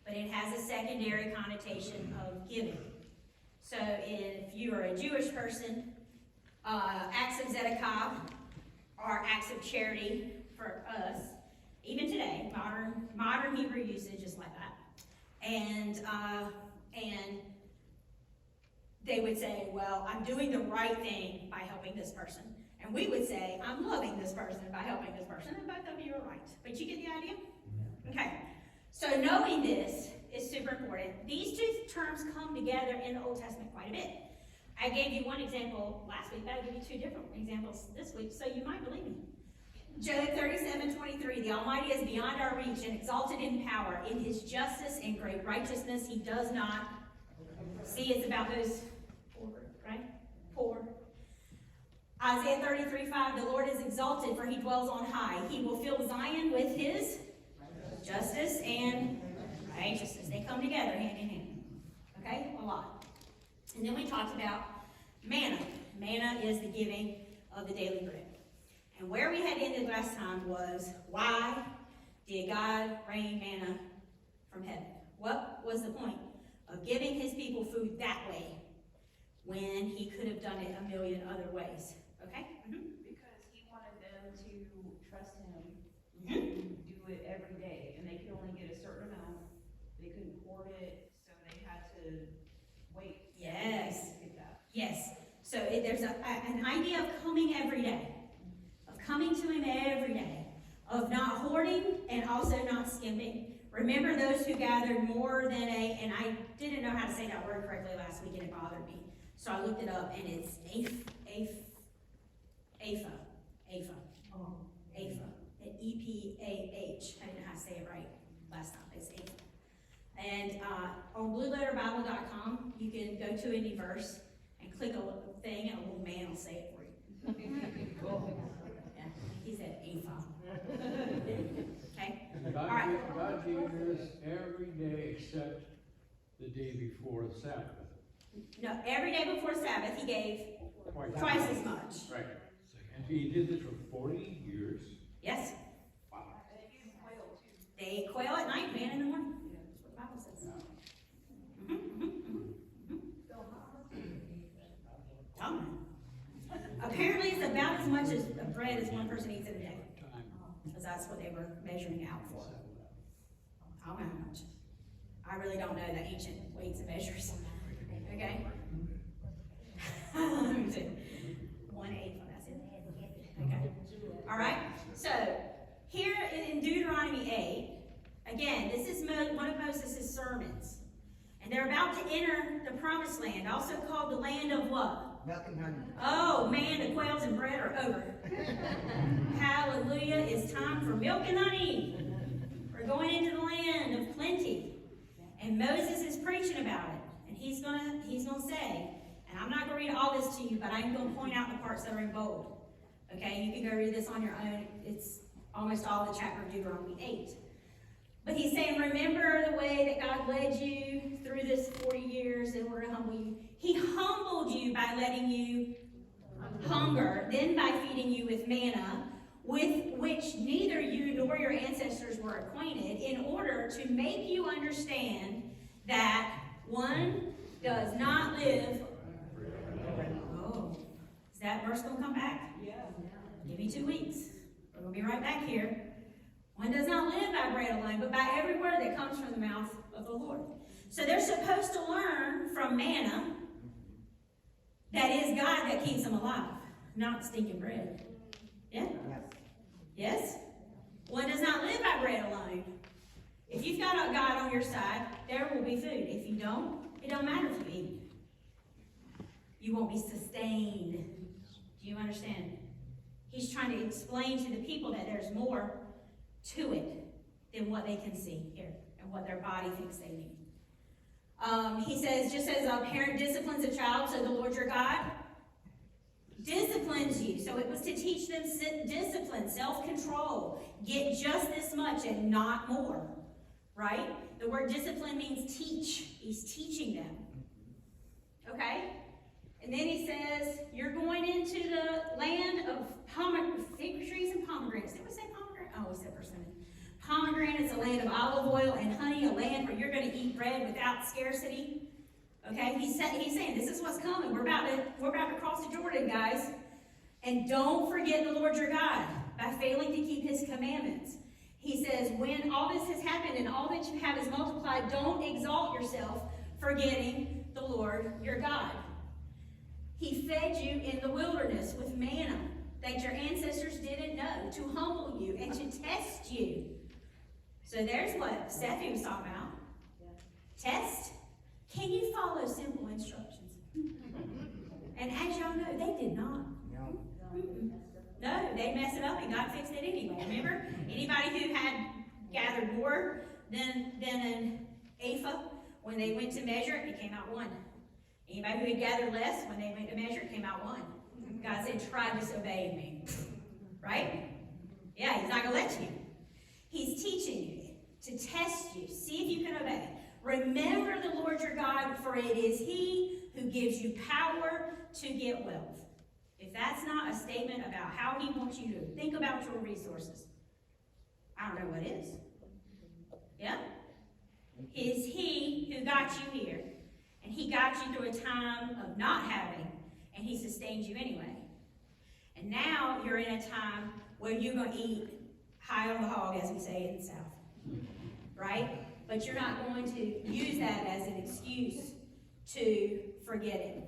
Speaker 1: but it has a secondary connotation of giving. So if you are a Jewish person, acts of Zedekah are acts of charity for us. Even today, modern Hebrew usage is like that. And they would say, well, I'm doing the right thing by helping this person. And we would say, I'm loving this person by helping this person. And both of you are right. But you get the idea? Okay. So knowing this is super important. These 2 terms come together in the Old Testament quite a bit. I gave you one example last week, but I'll give you 2 different examples this week, so you might believe me. Job 37:23, the Almighty is beyond our reach and exalted in power. In his justice and great righteousness, he does not. See, it's about those poor, right? Poor. Isaiah 33:5, the Lord is exalted, for he dwells on high. He will fill Zion with his justice and righteousness. They come together hand in hand. Okay? A lot. And then we talked about manna. Manna is the giving of the daily bread. And where we had ended last time was, why did God rain manna from heaven? What was the point of giving his people food that way when he could have done it a million other ways? Okay?
Speaker 10: Because he wanted them to trust him and do it every day. And they could only get a certain amount. They couldn't hoard it, so they had to wait.
Speaker 1: Yes.
Speaker 10: To get that.
Speaker 1: Yes. So there's an idea of coming every day. Coming to him every day, of not hoarding and also not skimping. Remember those who gathered more than and I didn't know how to say that word correctly last week and it bothered me. So I looked it up and it's Epha. E-P-A-H. I didn't know how to say it right last time. It's Epha. And on blueletterbible.com, you can go to any verse and click a little thing and a little man will say it for you. Yeah, he said ephah. Okay?
Speaker 5: God,
Speaker 1: Alright.
Speaker 5: God gave us every day except the day before the Sabbath.
Speaker 1: No, every day before Sabbath, he gave twice as much.
Speaker 5: Right. And he did this for 40 years.
Speaker 1: Yes,
Speaker 5: Wow.
Speaker 1: they ate quail at night, man in the morning. That's what the Bible says. Tell me. Apparently, it's about as much as bread as one person eats in a day,
Speaker 5: Time.
Speaker 1: because that's what they were measuring out for. I don't know how much. I really don't know the ancient weights and measures. Okay? 1/8, that's it. Okay. All right. So here in Deuteronomy 8, again, this is one of Moses' sermons, and they're about to enter the Promised Land, also called the land of what?
Speaker 3: Milk and honey.
Speaker 1: Oh man, the quails and bread are over. Hallelujah! It's time for milk and honey. We're going into the land of plenty, and Moses is preaching about it, and he's gonna say. And I'm not going to read all this to you, but I'm going to point out the parts that are in bold. Okay, you can go read this on your own. It's almost all the chapter of Deuteronomy 8. But he's saying, remember the way that God led you through this 40 years in order to humble you. He humbled you by letting you hunger, then by feeding you with manna, with which neither you nor your ancestors were acquainted, in order to make you understand that one does not live. Oh, is that verse going to come back?
Speaker 4: Yeah.
Speaker 1: Give me 2 weeks. We're going to be right back here. One does not live by bread alone, but by every word that comes from the mouth of the Lord. So they're supposed to learn from manna that is God that keeps them alive, not stinking bread. Yeah? Yes? One does not live by bread alone. If you've got a God on your side, there will be food. If you don't, it don't matter if you eat. You won't be sustained. Do you understand? He's trying to explain to the people that there's more to it than what they can see here and what their body thinks they need. He says, just as a parent disciplines a child, so the Lord your God disciplines you. So it was to teach them discipline, self-control. Get just this much and not more. Right? The word discipline means teach. He's teaching them. Okay? And then he says, you're going into the land of fig trees and pomegranates. Did we say pomegranate? Oh, we said persimmon. Pomegranates, a land of olive oil and honey, a land where you're going to eat bread without scarcity. Okay? He's saying, this is what's coming. We're about to cross the Jordan, guys. And don't forget the Lord your God by failing to keep his commandments. He says, when all this has happened and all that you have is multiplied, don't exalt yourself, forgetting the Lord your God. He fed you in the wilderness with manna that your ancestors didn't know, to humble you and to test you. So there's what Steffi was talking about. Test. Can you follow simple instructions? And as y'all know, they did not. No, they messed it up and God fixed it anyway. Remember? Anybody who had gathered more than an ephah, when they went to measure it, it came out 1. Anybody who had gathered less, when they went to measure it, came out 1. God said, try disobeying me. Right? Yeah, he's not going to let you. He's teaching you to test you. See if you can obey. Remember the Lord your God, for it is he who gives you power to get wealth. If that's not a statement about how he wants you to think about your resources, I don't know what is. Yeah? Is he who got you here. And he got you through a time of not having, and he sustained you anyway. And now you're in a time where you're going to eat high on the hog, as we say in the South. Right? But you're not going to use that as an excuse to forget it.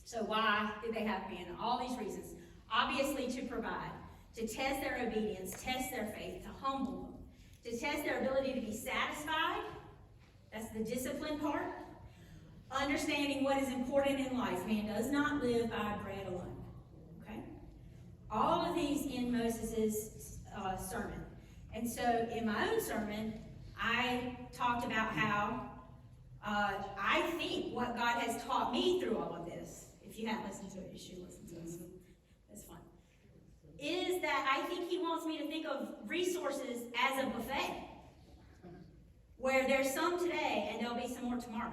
Speaker 1: So why did they have manna? All these reasons. Obviously to provide, to test their obedience, test their faith, to humble them, to test their ability to be satisfied. That's the discipline part. Understanding what is important in life. Man does not live by bread alone. Okay? All of these in Moses' sermon. And so in my own sermon, I talked about how I think what God has taught me through all of this, if you haven't listened to it, you should listen to it. It's fun. Is that I think He wants me to think of resources as a buffet, where there's some today and there'll be some more tomorrow.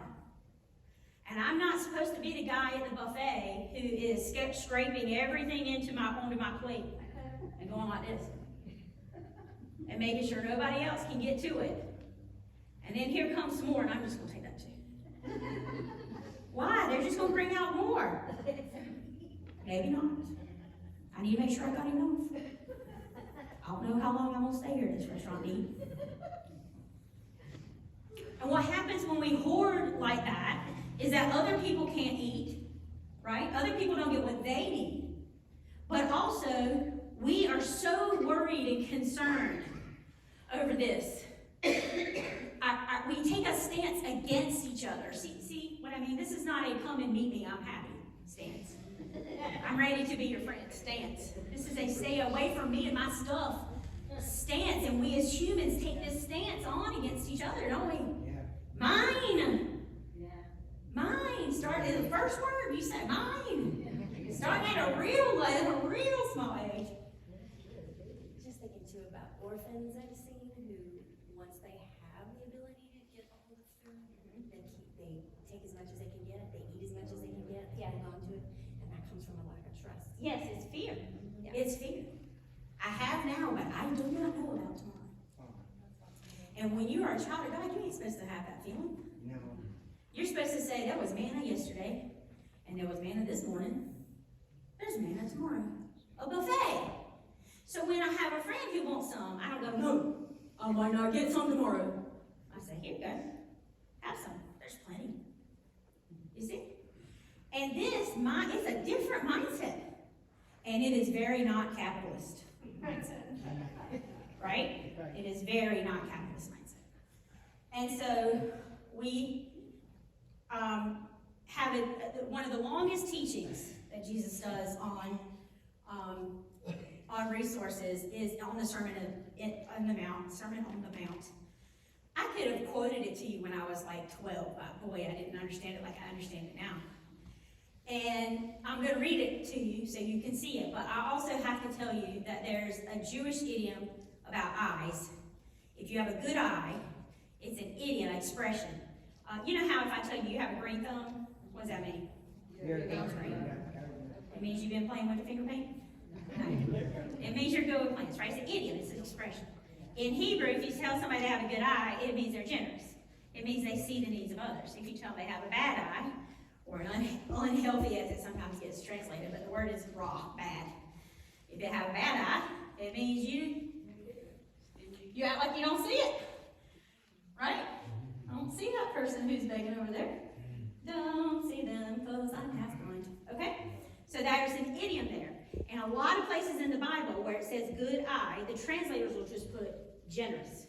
Speaker 1: And I'm not supposed to be the guy at the buffet who is scraping everything onto my plate and going like this and making sure nobody else can get to it. And then here comes some more, and I'm just going to take that too. Why? They're just going to bring out more. Maybe not. I need to make sure I got enough. I don't know how long I'm going to stay here at this restaurant and eat. And what happens when we hoard like that is that other people can't eat, right? Other people don't get what they need. But also, we are so worried and concerned over this. We take a stance against each other. See what I mean? This is not a come and meet me, I'm happy stance. I'm ready to be your friend stance. This is a stay away from me and my stuff stance. And we as humans take this stance on against each other, don't we?
Speaker 2: Yeah.
Speaker 1: Mine. Mine. Start at the first word, you say mine. Starting at a real small age.
Speaker 11: Just thinking too about orphans I've seen who, once they have the ability to get a hold of food, they take as much as they can get, they eat as much as they can get, they hold on to it, and that comes from a lack of trust.
Speaker 1: Yes, it's fear.
Speaker 11: Yeah.
Speaker 1: It's fear. I have now, but I do not know about tomorrow. And when you are a child of God, you ain't supposed to have that feeling.
Speaker 2: No.
Speaker 1: You're supposed to say, there was manna yesterday, and there was manna this morning. There's manna tomorrow. A buffet. So when I have a friend who wants some, I don't go, no, I might not get some tomorrow. I say, here you go. Have some. There's plenty. You see? And it's a different mindset. And it is very not capitalist mindset. Right? It is very not capitalist mindset. And so we have one of the longest teachings that Jesus does on resources is on the Sermon on the Mount. I could have quoted it to you when I was like 12, but boy, I didn't understand it like I understand it now. And I'm going to read it to you so you can see it, but I also have to tell you that there's a Jewish idiom about eyes. If you have a good eye, it's an idiom expression. You know how if I tell you you have a green thumb, what does that mean? It means you've been playing with the finger paint? It means you're good with plants, right? It's an idiom, it's an expression. In Hebrew, if you tell somebody they have a good eye, it means they're generous. It means they see the needs of others. If you tell them they have a bad eye, or an unhealthy, as it sometimes gets translated, but the word is raw, bad. If they have a bad eye, it means you act like you don't see it, right? I don't see that person who's begging over there. Don't see them, cause I'm half blind. Okay? So there's an idiom there. And a lot of places in the Bible where it says good eye, the translators will just put generous.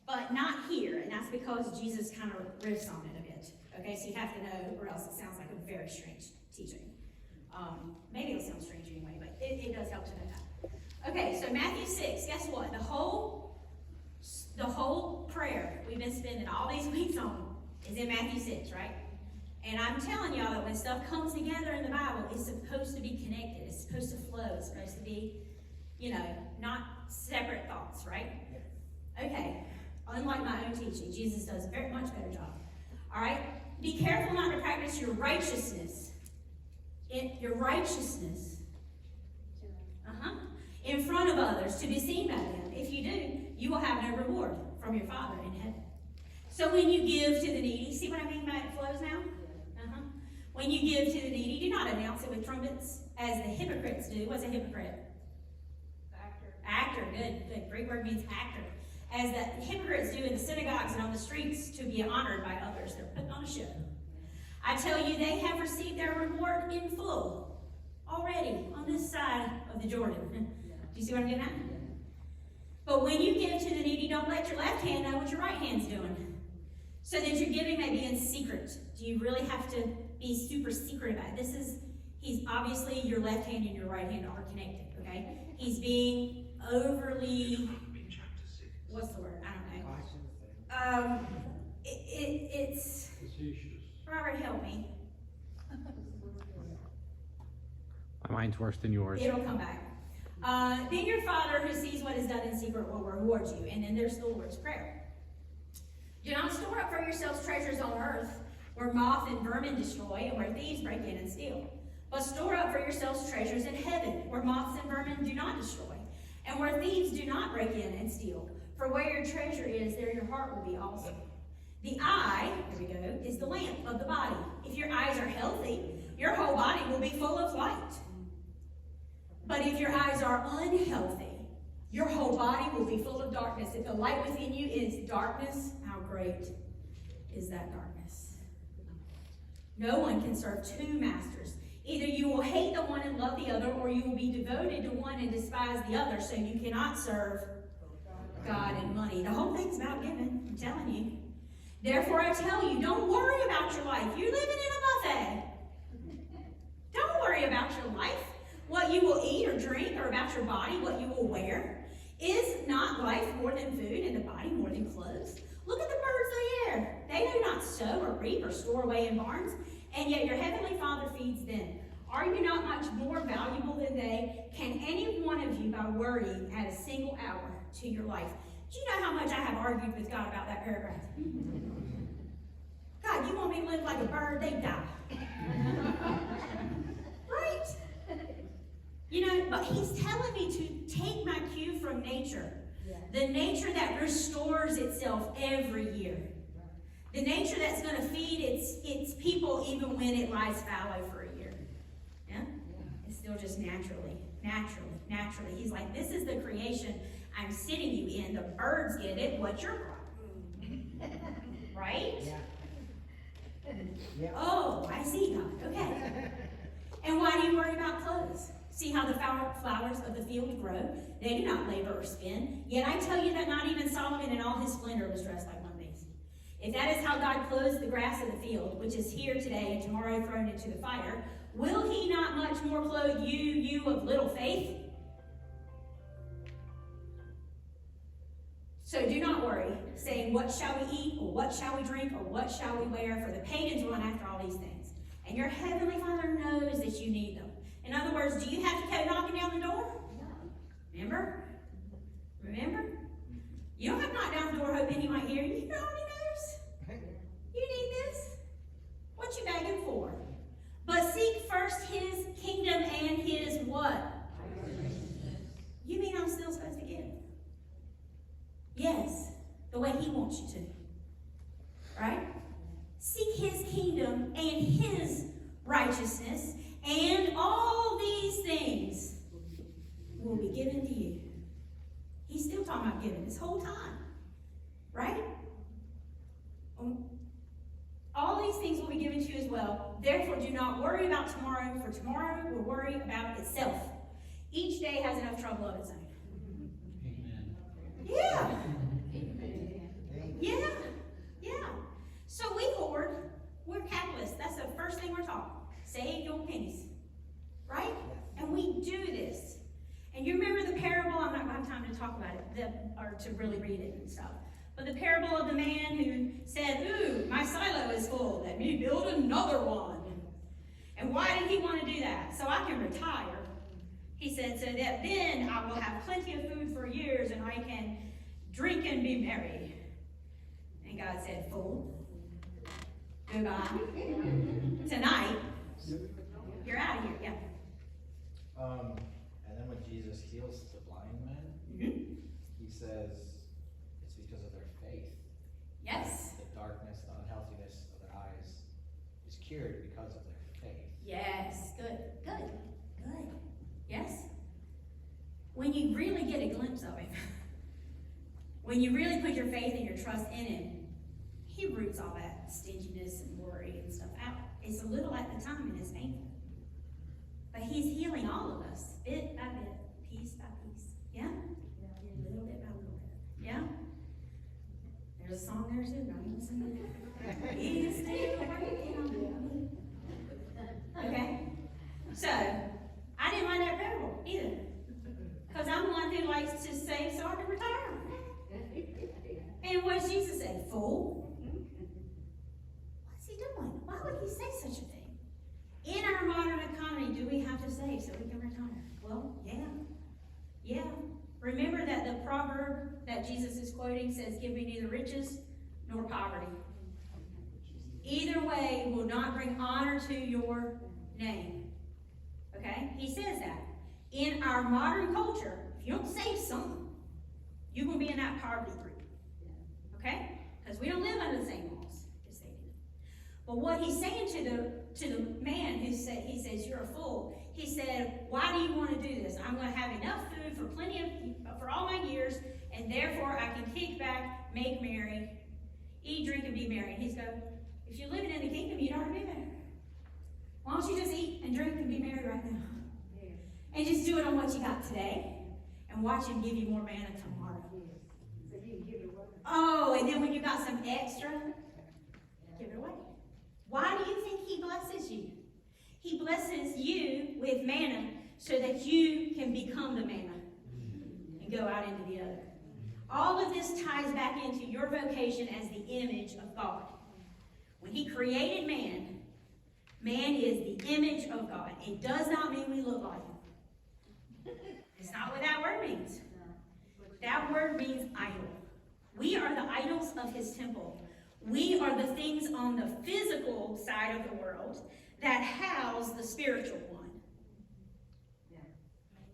Speaker 1: But not here, and that's because Jesus kind of riffs on it a bit. Okay, so you have to know, or else it sounds like a very strange teaching. Maybe it'll sound strange anyway, but it does help to know that. Okay, so Matthew 6, guess what? The whole prayer we've been spending all these weeks on is in Matthew 6, right? And I'm telling y'all that when stuff comes together in the Bible, it's supposed to be connected. It's supposed to flow. It's supposed to be, not separate thoughts, right? Okay. Unlike my own teaching, Jesus does a very much better job. All right? Be careful not to practice your righteousness. In front of others to be seen by them. If you do, you will have no reward from your Father in heaven. So when you give to the needy, see what I mean by it flows now? When you give to the needy, do not announce it with trumpets as the hypocrites do. What's a hypocrite? Actor, good. Greek word means actor. As the hypocrites do in the synagogues and on the streets to be honored by others. They're putting on a show. I tell you, they have received their reward in full already on this side of the Jordan. Do you see what I'm getting at? But when you give to the needy, don't let your left hand know what your right hand's doing, so that your giving may be in secret. Do you really have to be super secret about it? He's obviously, your left hand and your right hand are connected, okay? He's being overly, what's the word? I don't know. It's
Speaker 5: facetious.
Speaker 1: Robert, help me.
Speaker 12: My mind's worse than yours.
Speaker 1: It'll come back. Then your Father who sees what is done in secret will reward you. And then there's the Lord's Prayer. Do not store up for yourselves treasures on earth, where moth and vermin destroy, and where thieves break in and steal. But store up for yourselves treasures in heaven, where moths and vermin do not destroy, and where thieves do not break in and steal. For where your treasure is, there your heart will be also. The eye, here we go, is the lamp of the body. If your eyes are healthy, your whole body will be full of light. But if your eyes are unhealthy, your whole body will be full of darkness. If the light within you is darkness, how great is that darkness? No one can serve two masters. Either you will hate the one and love the other, or you will be devoted to one and despise the other. So you cannot serve God and money. The whole thing's about giving, I'm telling you. Therefore I tell you, don't worry about your life. You're living in a buffet. Don't worry about your life, what you will eat or drink, or about your body, what you will wear. Is not life more than food, and the body more than clothes? Look at the birds of the air. They do not sow or reap or store away in barns, and yet your heavenly Father feeds them. Are you not much more valuable than they? Can any one of you, by worrying, add a single hour to your life? Do you know how much I have argued with God about that paragraph? God, you want me to live like a bird? They die. Right? You know, but he's telling me to take my cue from nature. The nature that restores itself every year. The nature that's going to feed its people even when it lies fallow for a year. Yeah? It's still just naturally. He's like, this is the creation I'm sitting you in. The birds get it. What's your problem? Right? Yeah. Oh, I see, God. Okay. And why do you worry about clothes? See how the flowers of the field grow? They do not labor or spin. Yet I tell you that not even Solomon in all his splendor was dressed like one of these. If that is how God clothes the grass of the field, which is here today and tomorrow thrown into the fire, will he not much more clothe you of little faith? So do not worry, saying, what shall we eat, or what shall we drink, or what shall we wear? For the pagans run after all these things. And your heavenly Father knows that you need them. In other words, do you have to go knocking down the door? Remember? You don't have to knock down the door hoping he might hear you. He already knows. You need this. What you begging for? But seek first his kingdom and his what? You mean I'm still supposed to give? Yes, the way he wants you to. Right? Seek his kingdom and his righteousness, and all these things will be given to you. He's still talking about giving this whole time. Right? All these things will be given to you as well. Therefore, do not worry about tomorrow, for tomorrow will worry about itself. Each day has enough trouble of its own.
Speaker 5: Amen.
Speaker 1: Yeah. So we hoard. We're capitalists. That's the first thing we're taught. Save your pennies. Right? And we do this. And you remember the parable, I'm not going to have time to talk about it, or to really read it and stuff. But the parable of the man who said, ooh, my silo is full. Let me build another one. And why did he want to do that? So I can retire. He said, so that then I will have plenty of food for years and I can drink and be merry. And God said, fool, goodbye. Tonight, you're out of here. Yeah.
Speaker 13: And then when Jesus heals the blind men, he says it's because of their faith.
Speaker 1: Yes.
Speaker 13: The darkness, the unhealthiness of their eyes is cured because of their faith.
Speaker 1: Yes. Good. Yes. When you really get a glimpse of him, when you really put your faith and your trust in him, he roots all that stinginess and worry and stuff out. It's a little at the time and it's painful. But he's healing all of us, bit by bit, piece by piece. Yeah? Little bit by little bit. Yeah? There's a song there too, don't you listen to that? He's still working on me. Okay? So, I didn't like that parable either. Because I'm one who likes to save so I can retire. And what does Jesus say? Fool? What's he we can retire. Well, yeah. Remember that the proverb that Jesus is quoting says, give me neither riches nor poverty. Either way will not bring honor to your name. Okay? He says that. In our modern culture, if you don't save some, you're going to be in that poverty group. Okay? Because we don't live under the same laws as they do. But what he's saying to the man who said, he says, you're a fool. He said, why do you want to do this? I'm going to have enough food for all my years, and therefore I can kick back, make merry, eat, drink, and be merry. And he's going, if you're living in the kingdom, you'd already be there. Why don't you just eat and drink and be merry right now? And just do it on what you got today, and watch him give you more manna tomorrow. Oh, and then when you got some extra, give it away. Why do you think he blesses you? He blesses you with manna so that you can become the manna and go out into the other. All of this ties back into your vocation as the image of God. When he created man, man is the image of God. It does not mean we look like him. It's not what that word means. That word means idol. We are the idols of his temple. We are the things on the physical side of the world that house the spiritual one.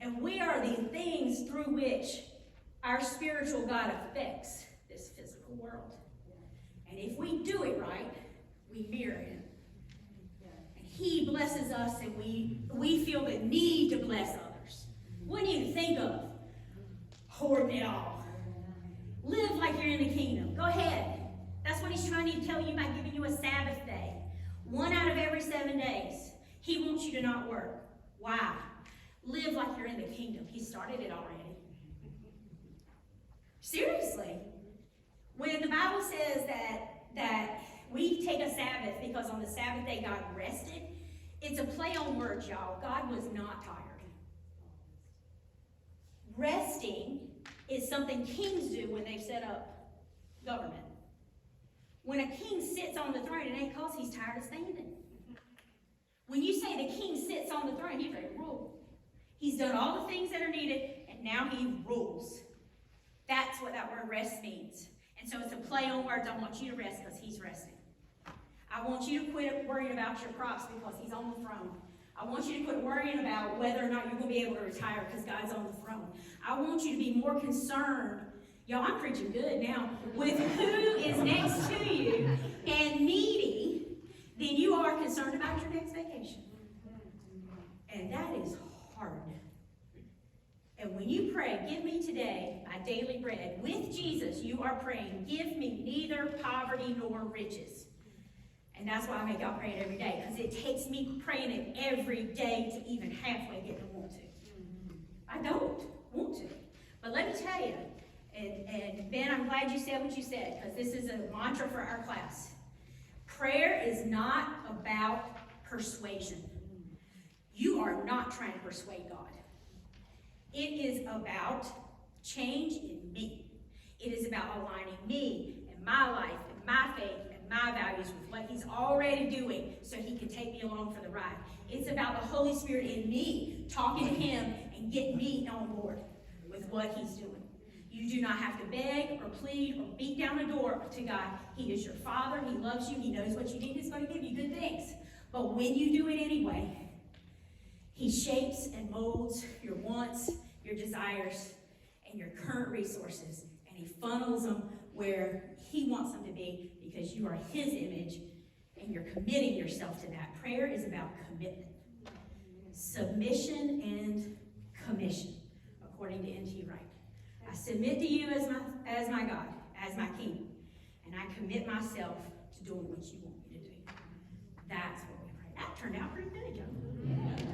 Speaker 1: And we are the things through which our spiritual God affects this physical world. And if we do it right, we mirror him. And he blesses us, and we feel the need to bless others. What do you think of? Hoarding it all. Live like you're in the kingdom. Go ahead. That's what he's trying to tell you by giving you a Sabbath day. 1 out of every 7 days. He wants you to not work. Why? Live like you're in the kingdom. He started it already. Seriously. When the Bible says that we take a Sabbath because on the Sabbath day God rested, it's a play on words, y'all. God was not tired. Resting is something kings do when they set up government. When a king sits on the throne, it ain't because he's tired of standing. When you say the king sits on the throne, he's ready to rule. He's done all the things that are needed, and now he rules. That's what that word rest means. And so it's a play on words. I want you to rest because he's resting. I want you to quit worrying about your crops because he's on the throne. I want you to quit worrying about whether or not you're going to be able to retire because God's on the throne. I want you to be more concerned. Y'all, I'm preaching good now. With who is next to you and needy than you are concerned about your next vacation. And that is hard. And when you pray, give me today my daily bread, with Jesus, you are praying, give me neither poverty nor riches. And that's why I make y'all pray it every day, because it takes me praying it every day to even halfway get to want to. I don't want to. But let me tell you, and Ben, I'm glad you said what you said, because this is a mantra for our class. Prayer is not about persuasion. You are not trying to persuade God. It is about change in me. It is about aligning me and my life and my faith and my values with what he's already doing so he can take me along for the ride. It's about the Holy Spirit in me talking to him and getting me on board with what he's doing. You do not have to beg or plead or beat down the door to God. He is your Father. He loves you. He knows what you need. He's going to give you good things. But when you do it anyway, he shapes and molds your wants, your desires, and your current resources. And he funnels them where he wants them to be because you are his image and you're committing yourself to that. Prayer is about commitment. Submission and commission, according to N.T. Wright. I submit to you as my God, as my King, and I commit myself to doing what you want me to do. That's what we pray. That turned out pretty good, Joe.